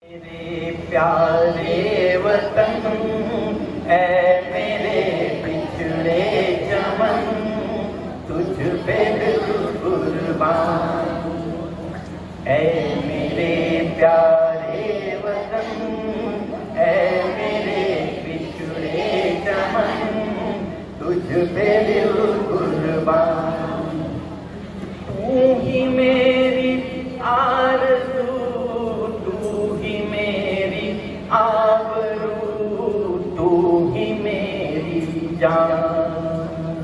मेरे प्यारे वतन ऐ मेरे पिछड़े चमन, तुझ पे दिल कुर्बान। ऐ मेरे प्यारे वतन ऐ मेरे पिछड़े चमन, तुझ पे दिल कुर्बान। तू ही मेरी आरज़ू, आबरू, तू ही मेरी जान।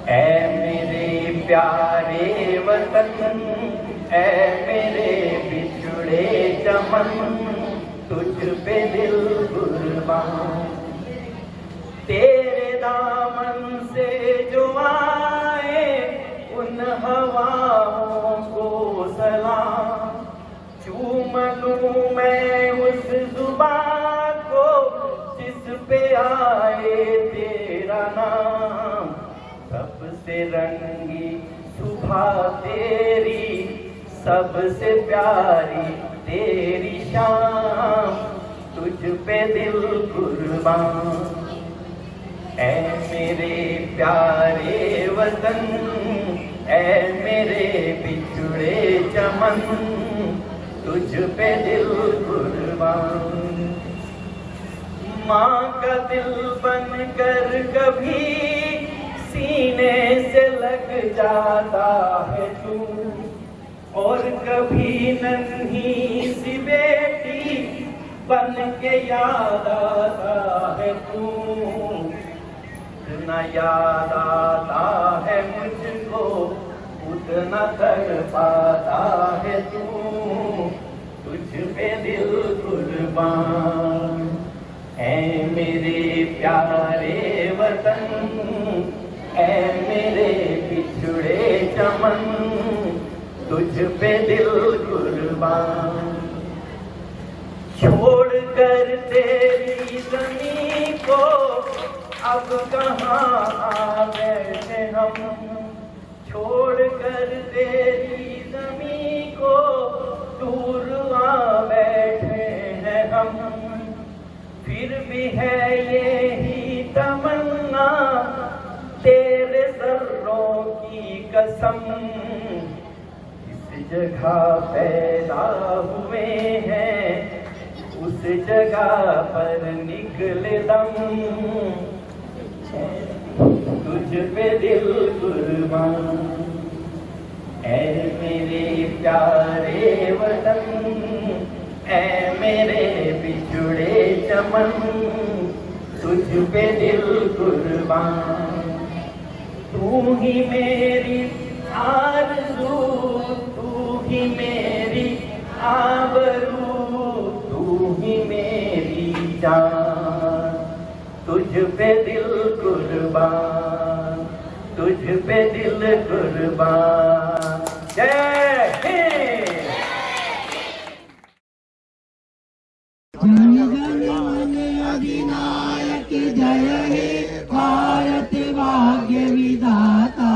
ऐ मेरे प्यारे वतन ऐ मेरे बिछड़े चमन, तुझ पे दिल कुर्बान। तेरे दामन से जो आए उन हवाओं को सलाम, चूम लूं मैं उस जुबान को जिस पे आए तेरा नाम। सबसे रंगी सुबह तेरी, सबसे प्यारी तेरी शाम, तुझ पे दिल कुर्बान। ऐ मेरे प्यारे वतन ऐ मेरे बिछड़े चमन, तुझ पे दिल कुर्बान। माँ का दिल बन कर कभी सीने से लग जाता है तू, और कभी नन्ही सी बेटी बन के याद आता है तू। उतना याद आता है मुझको, उतना तड़पाता है तू, तुझ पे दिल कुर्बान। ऐ मेरे प्यारे वतन ऐ मेरे बिछड़े चमन, तुझ पे दिल कुर्बान। छोड़ कर तेरी ज़मीं को अब कहाँ आ बैठे हम, छोड़ कर तेरी ज़मीं को दूर आ बैठे हैं हम। फिर भी है यही तमन्ना तेरे ज़र्रों की कसम, इस जगह पैदा हुए हैं उस जगह पर निकले दम, तुझ पे दिल कुर्बान। ऐ मेरे प्यारे वतन ऐ मेरे बिछड़े चमन, तुझ पे दिल कुर्बान। तू ही मेरी आरज़ू, तू ही मेरी आबरू, तू ही मेरी जान, तुझ पे दिल कुर्बान, तुझ पे दिल कुर्बान। जय हिंद। अधिनायक जय हे भारत भाग्य विधाता।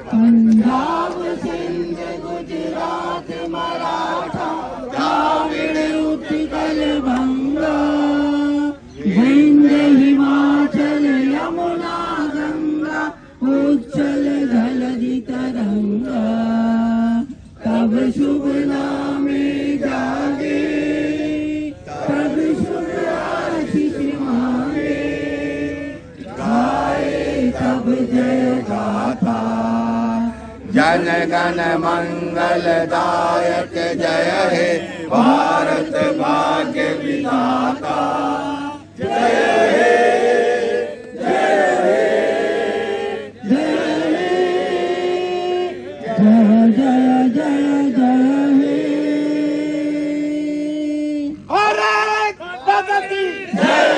पंजाब सिंध गुजरात मराठा द्राविड़ उत्कल बंगा, विंध्य हिमाचल यमुना गंगा, उच्चल जलधि तरंगा। तब शुभ नामे जागे, तब शुभ आशीष मांगे, गाए तब जय गाथा। जन गण मंगलदायक जय हे भारत भाग्य विधाता। जय हे जय हे जय जय जय जय जय हे। भारत माता की जय,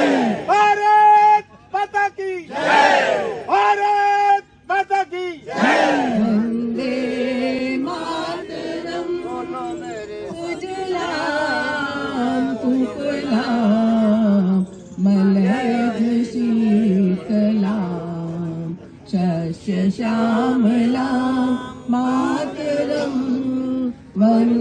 भारत माता की जय, भारत माता की जय। वंदे मातरम, सुजलाम सुफलाम, मलयज शीतलाम, शस्य श्यामलाम मातरम। वंदे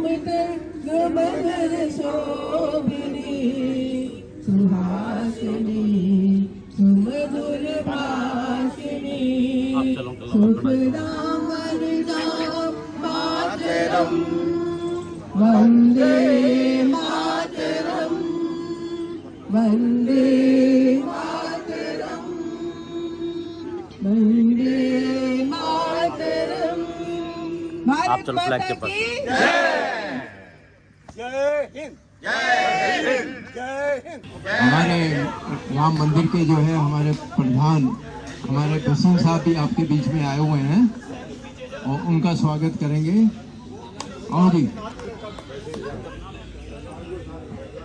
सुमते सुमधुर शोभिनी सुहासिनी सुमधुर भाषिणी सुखदाम वरदाम मातरम वंदे मातरम वंदे मातरम वंदे मातरम। आप चलो फ्लैग के पास। जय हिंद जय हिंद जय हिंद। हमारे राम मंदिर के जो है हमारे प्रधान हमारे प्रसन्न साहब भी आपके बीच में आए हुए हैं और उनका स्वागत करेंगे। और जी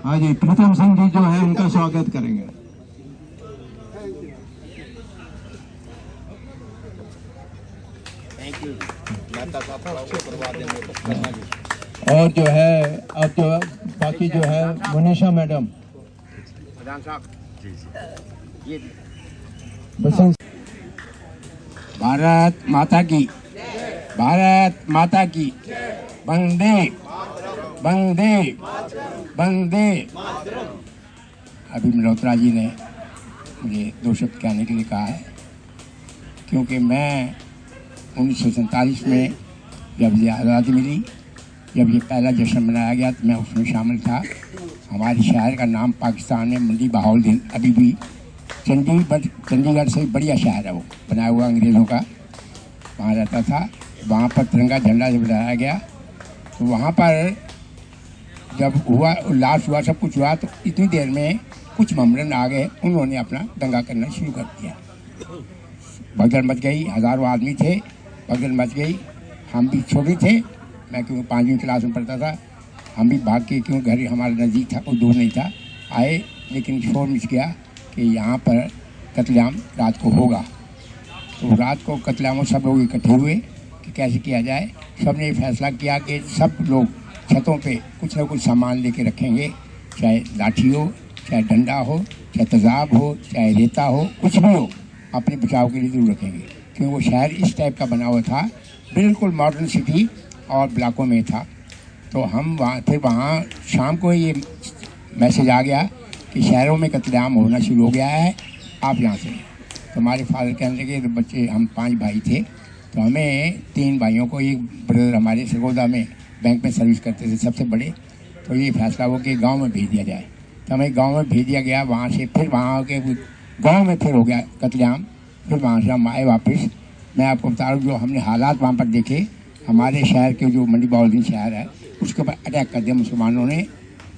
हाँ जी, प्रथम सिंह जी जो है उनका स्वागत करेंगे। और जो है अब जो बाकी जो है मनीषा मैडम भारत माता की, भारत माता की, वंदे वंदे वंदे। अभी मल्होत्रा जी ने मुझे 2 शब्द कहने के लिए कहा है, क्योंकि मैं 1947 में जब ये आज़ादी मिली, जब ये पहला जश्न मनाया गया तो मैं उसमें शामिल था। हमारे शहर का नाम पाकिस्तान में मंडी बहाउद्दीन, अभी भी चंडीगढ़ से बढ़िया शहर है वो, बनाया हुआ अंग्रेज़ों का, वहाँ रहता था। वहाँ पर तिरंगा झंडा जब लगाया गया तो वहाँ पर जब हुआ उल्लास हुआ, सब कुछ हुआ, तो इतनी देर में कुछ ममरन आ गए, उन्होंने अपना दंगा करना शुरू कर दिया। भगदड़ मच गई, हज़ारों आदमी थे, भगदड़ मच गई। हम भी छोटे थे, मैं क्योंकि 5वीं क्लास में पढ़ता था, हम भी भाग के, क्यों घर हमारे नज़दीक था, कोई दूर नहीं था, आए। लेकिन शोर मच गया कि यहाँ पर कत्लेआम रात को होगा। तो रात को कत्लेआम सब लोग इकट्ठे हुए कि कैसे किया जाए। सब ने फैसला किया कि सब लोग छतों पे कुछ ना कुछ सामान लेके रखेंगे, चाहे लाठी हो, चाहे डंडा हो, चाहे तेज़ाब हो, चाहे रेता हो, कुछ भी हो, अपने बचाव के लिए जरूर रखेंगे। क्योंकि वो शहर इस टाइप का बना हुआ था, बिल्कुल मॉडर्न सिटी और ब्लॉकों में था। तो हम वहाँ शाम को ये मैसेज आ गया कि शहरों में कत्लेआम होना शुरू हो गया है, आप यहाँ से। तो हमारे फादर कहने लगे, तो बच्चे, हम 5 भाई थे, तो हमें 3 भाइयों को, एक ब्रदर हमारे सरगोदा में बैंक में सर्विस करते थे, सबसे बड़े, तो ये फैसला हो कि गांव में भेज दिया जाए। तो हमें गांव में भेज दिया गया। वहाँ से फिर वहाँ के गांव में फिर हो गया कत्लेआम। फिर वहाँ से हम आए वापस। मैं आपको बता रहा हूँ, जो हमने हालात वहाँ पर देखे, हमारे शहर के जो मंडी बहाउद्दीन शहर है, उसके ऊपर अटैक कर दिया मुसलमानों ने।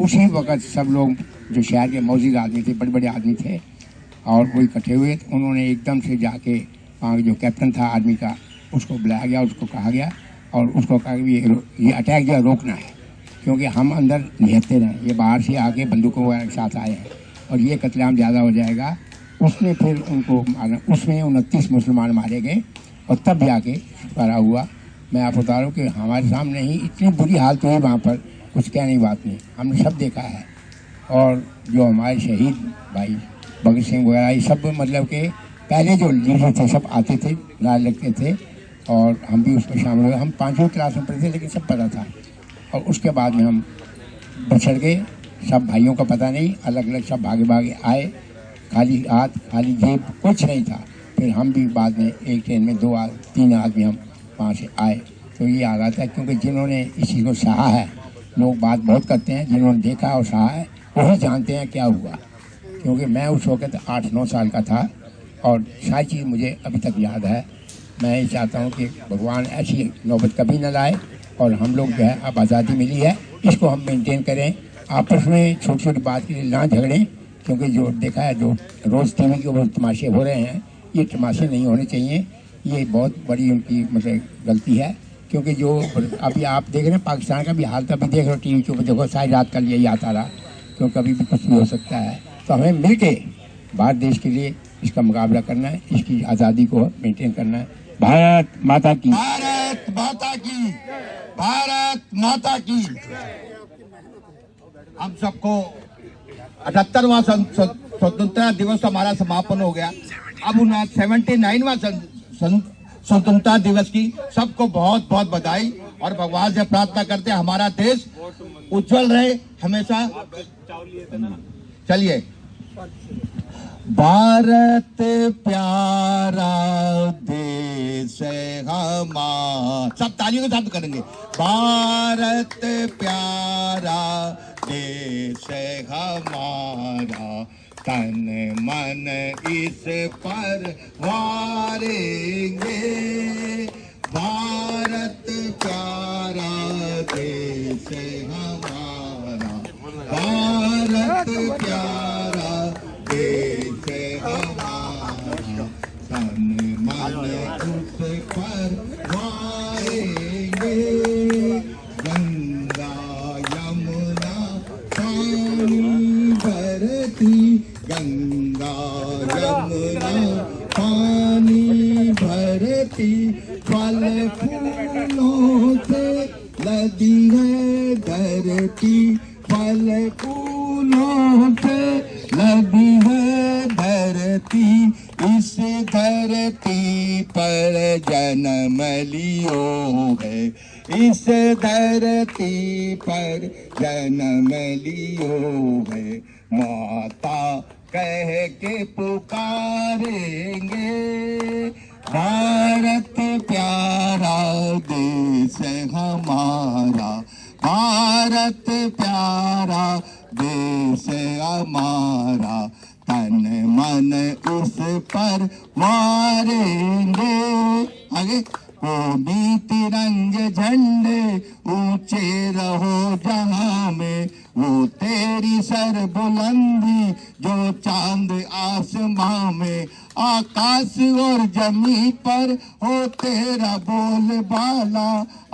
उसी वक्त सब लोग जो शहर के मौजूद आदमी थे, बड़े बड़े आदमी थे, और वो इकट्ठे हुए। तो उन्होंने एकदम से जाके वहाँ जो कैप्टन था आर्मी का, उसको बुलाया गया, उसको कहा गया और उसको कहा कि ये अटैक जो रोकना है, क्योंकि हम अंदर निहत्ते रहे, ये बाहर से आके बंदूकों के साथ आए हैं और ये कत्लेआम ज़्यादा हो जाएगा। उसने फिर उनको मारा, उसमें 29 मुसलमान मारे गए और तब जाके छुटकारा हुआ। मैं आपको बता रहा हूँ कि हमारे सामने ही इतनी बुरी हालत हुई वहाँ पर, कुछ कहने की बात नहीं, हमने सब देखा है। और जो हमारे शहीद भाई भगत सिंह वगैरह, ये सब मतलब कि पहले जो लीडर थे सब आते थे, लाल लगते थे, और हम भी उसमें शामिल हुए। हम 5वीं क्लास में पढ़े थे, लेकिन सब पता था। और उसके बाद में हम बछड़ गए, सब भाइयों का पता नहीं, अलग अलग सब भागे भागे आए, खाली हाथ खाली जेब, कुछ नहीं था। फिर हम भी बाद में एक ट्रेन में 3 आदमी हम वहाँ से आए। तो ये आ रहा था, क्योंकि जिन्होंने इस चीज़ को सहा है, लोग बात बहुत करते हैं, जिन्होंने देखा और सहा है वही जानते हैं क्या हुआ। क्योंकि मैं उस वक्त 8-9 साल का था और सारी चीज़ मुझे अभी तक याद है। मैं ये चाहता हूँ कि भगवान ऐसी नौबत कभी न लाए, और हम लोग जो है अब आज़ादी मिली है, इसको हम मेंटेन करें, आपस में छोटी छोटी बात के लिए ना झगड़ें। क्योंकि जो देखा है, जो रोज़ टीवी के ऊपर तमाशे हो रहे हैं, ये तमाशे नहीं होने चाहिए। ये बहुत बड़ी उनकी मतलब गलती है। क्योंकि जो अभी आप देख रहे हैं पाकिस्तान का भी हाल, अभी देख रहे हो टीवी के ऊपर, देखो सारी रात का यही आता रहा, क्योंकि कभी भी कुछ भी हो सकता है। तो हमें मिल के भारत देश के लिए इसका मुकाबला करना है, इसकी आज़ादी को मेंटेन करना है। भारत माता की, भारत माता की, भारत माता की। हम सबको 78वां स्वतंत्रता दिवस हमारा समापन हो गया। अब 79वां स्वतंत्रता दिवस की सबको बहुत बहुत बधाई और भगवान से प्रार्थना करते हैं हमारा देश उज्जवल रहे हमेशा। चलिए। भारत प्यारा देश है हमारा, सब तालियों के साथ करेंगे। भारत प्यारा देश है हमारा, तन मन इस पर वारेंगे। भारत प्यारा देश है हमारा, भारत प्यारा देश है हमारा, तन मन उस पर वारेंगे। गंगा यमुना पानी भरती, गंगा यमुना पानी भरती, फल फूलों से लदी है धरती, फल फूलों से लदी है धरती। इस धरती पर जन्म लियो है, इस धरती पर जन्म लियो है। माता कह के पुकारेंगे, भारत प्यारा देश हमारा, भारत प्यारा देश हमारा, तन मन उस पर मारेंगे। आगे। कौमी तिरंगे झंडे ऊंचे रहो जहां में, वो तेरी सर बुलंदी जो चांद आसमां में। आकाश और जमीन पर हो तेरा बोल बाला,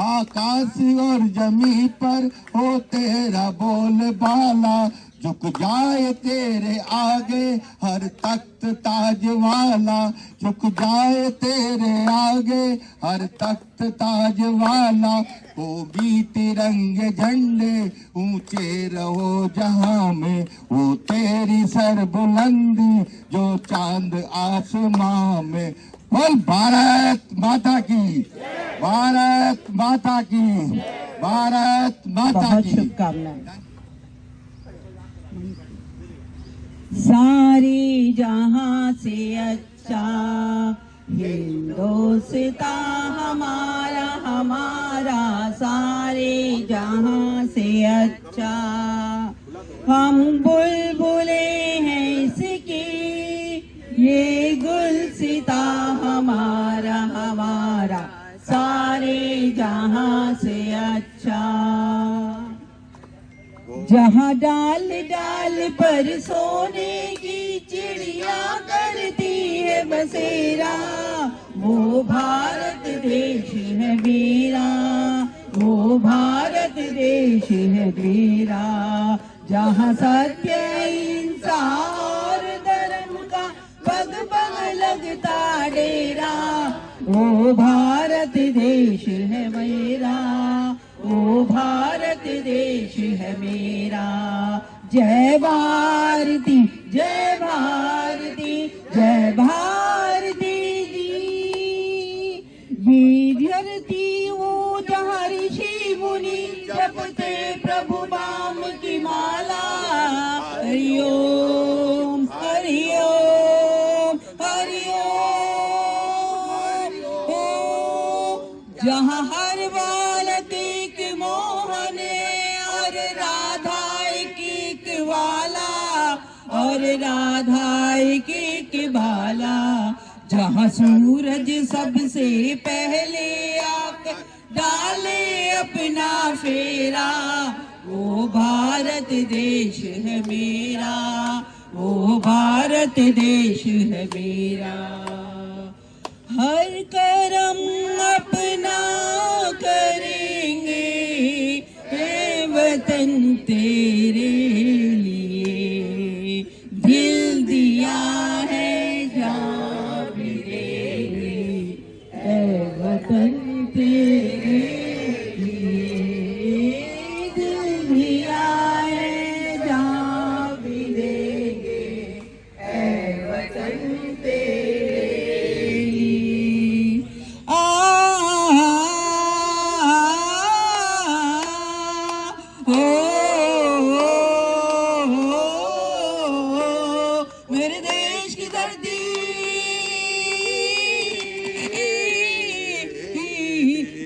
आकाश और जमीन पर हो तेरा बोल बाला। झुक जाए तेरे आगे हर तख्त ताज वाला, झुक जाए तेरे आगे हर तख्त ताज वाला। वो भी तिरंगे झंडे ऊंचे रहो जहां में, वो तेरी सर बुलंदी जो चांद आसमां में। बोल भारत माता की, भारत माता की, भारत माता बहुत की। शुभकामनाएं। सारे जहां से अच्छा हिंदुस्तान हमारा, हमारा सारे जहां से अच्छा। हम बुलबुले हैं इसकी, ये गुलसिता हमारा, हमारा सारे जहां से अच्छा। जहाँ डाल डाल पर सोने की चिड़िया करती है बसेरा, वो भारत देश है मेरा, वो भारत देश है मेरा। जहाँ सत्य अहिंसा और धर्म का पग पग लगता डेरा, वो भारत देश है मेरा, वो भारत देश है मेरा। जय भारती, जय भारती, जय भारती जी। ये धरती वो जहाँ ऋषि मुनि जपते प्रभु नाम की माला। हरिओम हरिओम हरिओम। जहाँ हर बालक एक मोहन और राधा एक वाला, और राधा एक बाला। जहाँ सूरज सबसे पहले आकर डाले अपना फेरा, वो भारत देश है मेरा, वो भारत देश है मेरा। हर करम अपना करेंगे, हे वतन तेरे लिए। दिल दिया है जान भी देंगे, हे वतन तेरे लिए। दिल दिया है जान भी देंगे, हे वतन तेरे लिए। हो मेरे देश की धरती,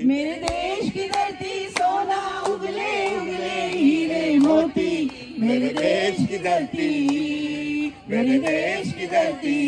मेरे देश की धरती, सोना उगले उगले हीरे मोती, मेरे देश की धरती, मेरे देश की धरती।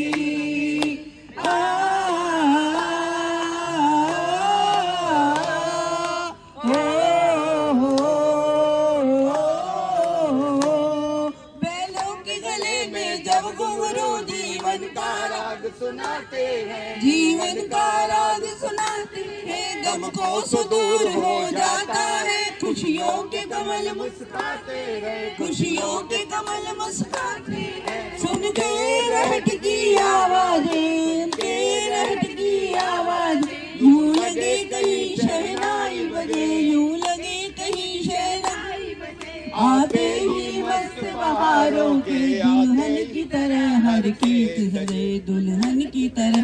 बैलों के गले में जब घुंघरू जीवन का राग सुनाते हैं, जीवन का राग सुनाते हैं, गम को सुदूर हो जाता है, खुशियों के कमल मुस्कुराते हैं, खुशियों के कमल मुस्कुराते हैं। सुन के रहट की आवाज़ें, के रहट की आवाज़ें, यूं लगे कहीं शहनाई बजे, यूं लगे कहीं शहनाई बजे। आते ही मस्त बहारों के दुल्हन की तरह, हर खेत सजे दुल्हन की तरह,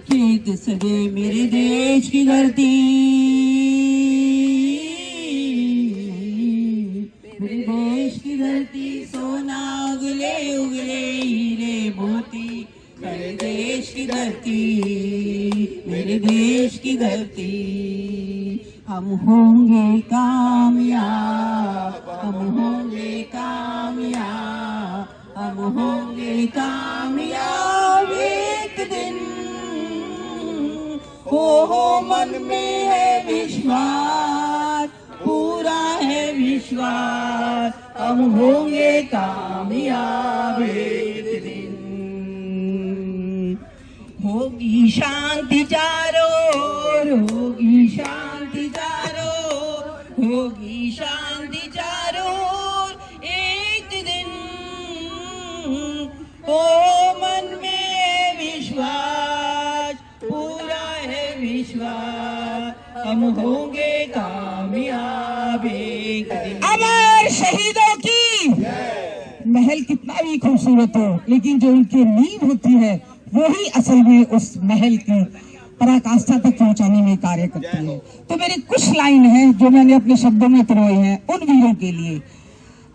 खेत सजे मेरे देश की धरती, मेरे देश की धरती, सोना उगले उगले हीरे मोती, मेरे देश की धरती, मेरे देश की धरती। हम होंगे कामयाब, हम होंगे कामयाब, हम होंगे कामयाब एक दिन। हो मन में है विश्वास, पूरा है विश्वास, हम होंगे कामयाब एक दिन। होगी शांति चारों ओर, होगी शांति चारों ओर, होगी शांति चारों ओर एक दिन। हो मन में है विश्वास, पूरा है विश्वास, हम होंगे कामयाब एक दिन। अमर शहीदों की महल कितना भी खूबसूरत हो, लेकिन जो उनकी नींव होती है वही असल में उस महल की पराकाष्ठा तक पहुंचाने में कार्य करती है। तो मेरी कुछ लाइन है जो मैंने अपने शब्दों में पिरोई हैं उन वीरों के लिए।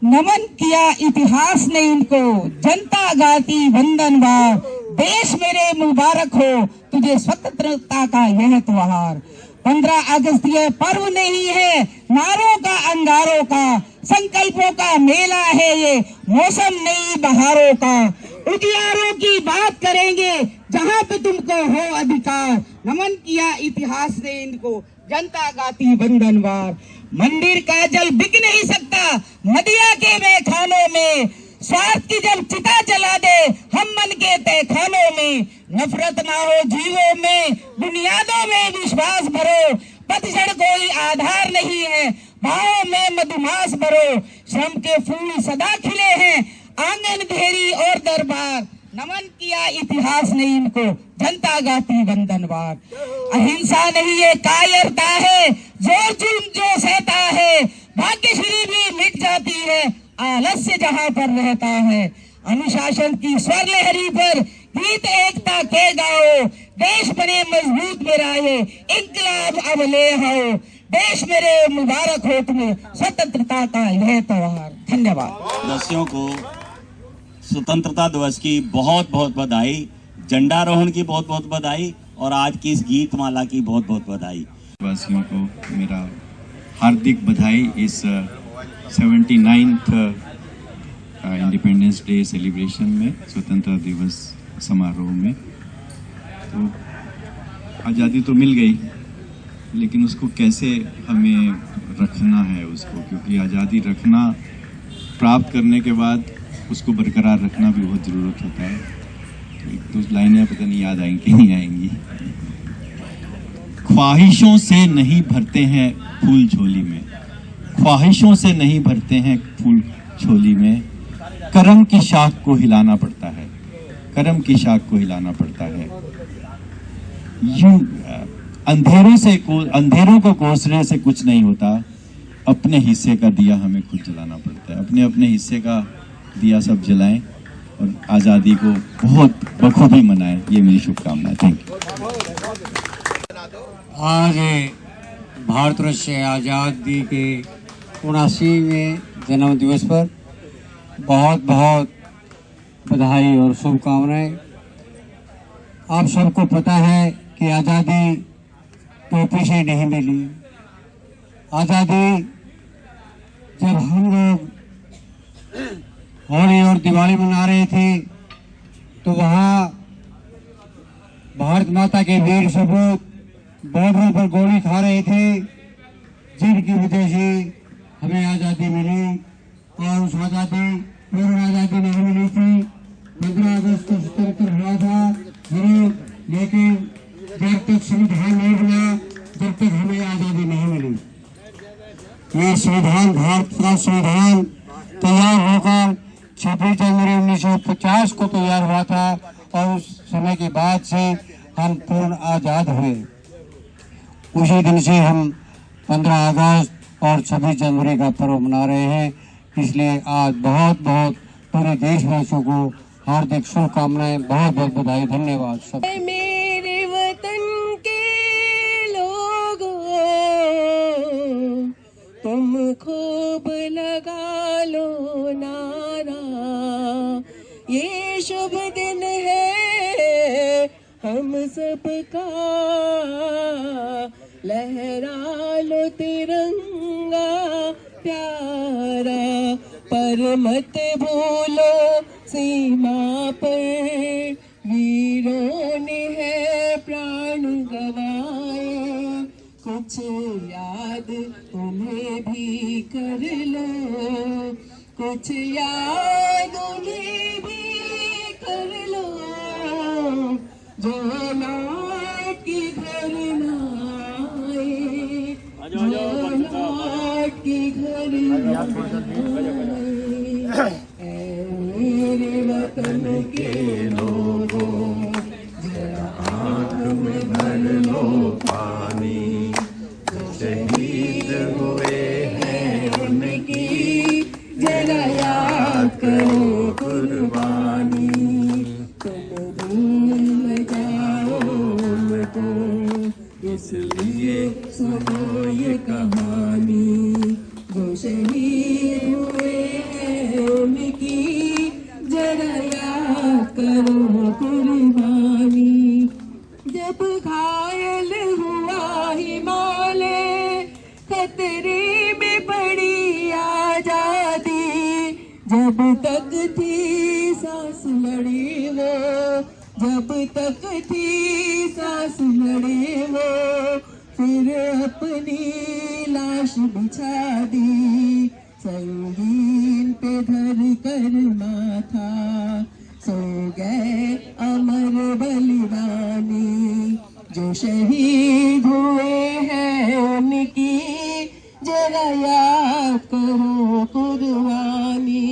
नमन किया इतिहास ने इनको, जनता गाती वंदनवार, देश मेरे मुबारक हो तुझे स्वतंत्रता का यह त्योहार। 15 अगस्त यह पर्व नहीं है नारों का अंगारों का, संकल्पों का मेला है ये मौसम नई बहारों का। उजियारों की बात करेंगे जहां पे तुमको हो अधिकार, नमन किया इतिहास ने इनको, जनता गाती वंदनवार। मंदिर का जल बिक नहीं सकता नदिया के मैखानों में, स्वार्थ की जब चिता जला दे हम मन के तहखानों में। नफरत ना हो जीवों में, बुनियादों में विश्वास भरो, पतझड़ कोई आधार नहीं है, भावों में मधुमास भरो। श्रम के फूल सदा खिले हैं, आंगन घेरी और दरबार, नमन किया इतिहास ने इनको, जनता गाती वंदनवार। अहिंसा नहीं ये कायरता है, जोर जुल्म जो सहता है, भाग्यश्री भी मिट जाती है, आलस्य जहां पर रहता है। अनुशासन की स्वर लहरी पर गीत एकता के गाओ, देश बने मजबूत मेरा ये इनकलाब अब ले आओ। देश मेरे मुबारक हो तुम्हें स्वतंत्रता का यह त्योहार। धन्यवाद। सदस्यों को स्वतंत्रता दिवस की बहुत बहुत बधाई, झंडारोहण की बहुत बहुत बधाई और आज की इस गीत माला की बहुत बहुत बधाई। वासियों को मेरा हार्दिक बधाई इस 79th इंडिपेंडेंस डे सेलिब्रेशन में, स्वतंत्रता दिवस समारोह में। तो आज़ादी तो मिल गई, लेकिन उसको कैसे हमें रखना है उसको, क्योंकि आज़ादी रखना, प्राप्त करने के बाद उसको बरकरार रखना भी बहुत ज़रूरत होता है। तो लाइनें पता नहीं याद आएंगी नहीं आएंगी। ख्वाहिशों से नहीं भरते हैं फूल झोली में, ख्वाहिशों से नहीं भरते हैं फूल झोली में, करम की शाख को हिलाना पड़ता है, करम की शाख को हिलाना पड़ता है। यूं अंधेरों को कोसने से कुछ नहीं होता, अपने हिस्से का दिया हमें खुद जलाना पड़ता है। अपने अपने हिस्से का दिया सब जलाएं और आज़ादी को बहुत बखूबी मनाएं, ये मेरी शुभकामनाएं। Thank you. आज भारतवर्ष आज़ादी के 79वें जन्म दिवस पर बहुत बहुत बधाई और शुभकामनाएं। आप सबको पता है कि आज़ादी टोपी से नहीं मिली। आज़ादी जब हम लोग होली और दिवाली मना रहे थे तो वहाँ भारत माता के वीर सपूत बॉर्डरों पर गोली खा रहे थे, जिनकी वजह से हमें आज़ादी मिली। और उस आज़ादी पूर्ण आज़ादी नहीं मिली थी। 15 अगस्त को स्वतंत्र हुआ था हमें, लेकिन जब तक संविधान नहीं बना जब तक हमें आज़ादी नहीं मिली। ये संविधान, भारत का संविधान तैयार होकर 26 जनवरी 1950 को तैयार हुआ था और उस समय के बाद से हम पूर्ण आज़ाद हुए। उसी दिन से हम 15 अगस्त और 26 जनवरी का पर्व मना रहे हैं। इसलिए आज बहुत बहुत पूरे देशवासियों को हार्दिक शुभकामनाएं, बहुत बहुत बधाई, धन्यवाद सब। मेरे वतन के लोगों, तुम खूब लगा लो नारा, ये शुभ दिन है हम सबका, लहरा लो तिरंगा प्यारा, पर मत भूलो सीमा पर वीरों ने है प्राण गवाए, कुछ याद उन्हें भी कर लो, कुछ याद उन्हें भी कर लो, जो लौट के घर न आए, जो लौट के घर न आए। मेरे वतन के लोगों, जरा आँख में भर लो पानी, जो शहीद हुए हैं उनकी जरा याद करो कुर्बानी, तुम भूल जाओ उनको, इसलिए सुनो ये कहानी, जो शहीद हुए हैं उनकी जरा याद करो कुर्बानी। जब घायल हुआ हिमालय, खतरे में पड़ी आजादी, जब तक थी सांस लड़ी वो, जब तक थी सांस लड़ी वो, फिर अपनी लाश बिछा दी, संगीन पे धर कर माथा, सो गए अमर बलिदानी, जो शहीद हुए हैं उनकी जरा याद करो कुर्बानी।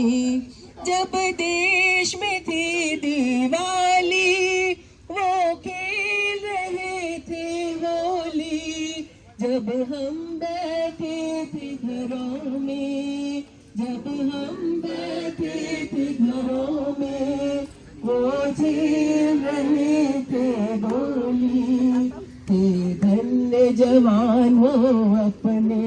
जब देश में थी दिवाली, वो खेल रहे थे होली, जब हम बैठे थे घरों में, जब हम बैठे थे घरों में, वो झेल रहे थे गोली। हे धन्य जवान वो अपने,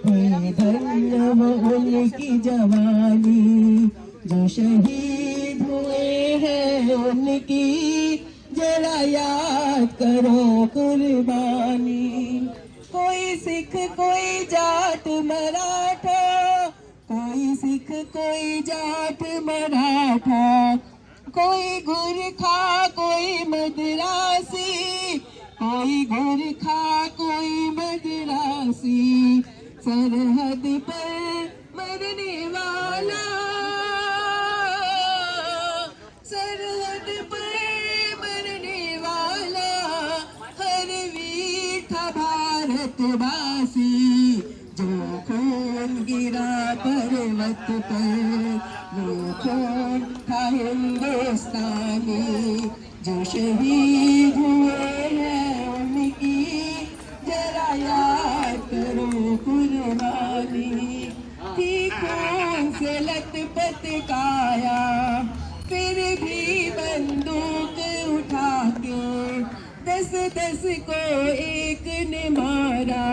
हे धन्य वो उनकी जवानी, जो शहीद हुए हैं उनकी जरा याद करो कुर्बानी। कोई सिख कोई जाट मराठा, कोई सिख कोई जाट मराठा, कोई गुरखा कोई मद्रासी, कोई गुरखा कोई मद्रासी, सरहद पर मरने वाला, सरहद पर मरने वाला, हर वीर था भारतवासी, जो खून गिरा पर्वत पर, वो खून था हिंदुस्तानी, जो शहीद हुए हैं उनकी जरा याद करो कुर्बानी। थी खून से लथपथ काया, फिर भी बंदूक उठा के 10-10 को एक ने मारा,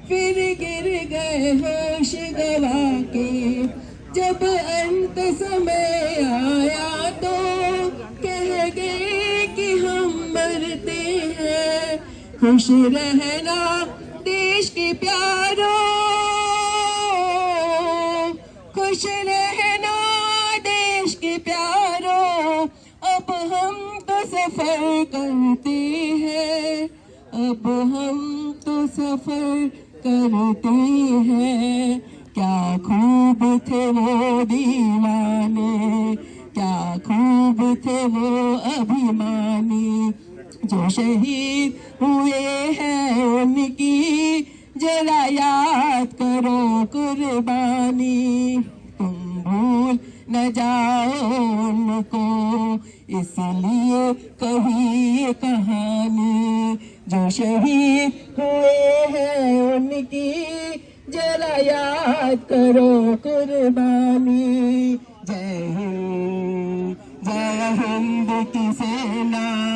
फिर गिर गए होश गवा के जब अंत समय आया तो कह गए कि हम मरते हैं। खुश रहना देश के प्यारों, खुश रहना देश के प्यारों, अब हम तो सफर करते हैं, अब हम तो सफर करते हैं। क्या खूब थे वो दीवाने, क्या खूब थे वो अभिमानी, जो शहीद हुए हैं उनकी जरा याद करो कुर्बानी। तुम भूल न जाओ उनको इसलिए कही ये कहानी, जो शहीद हुए हैं उनकी जरा याद करो कुर्बानी। जय हिंद की सेना।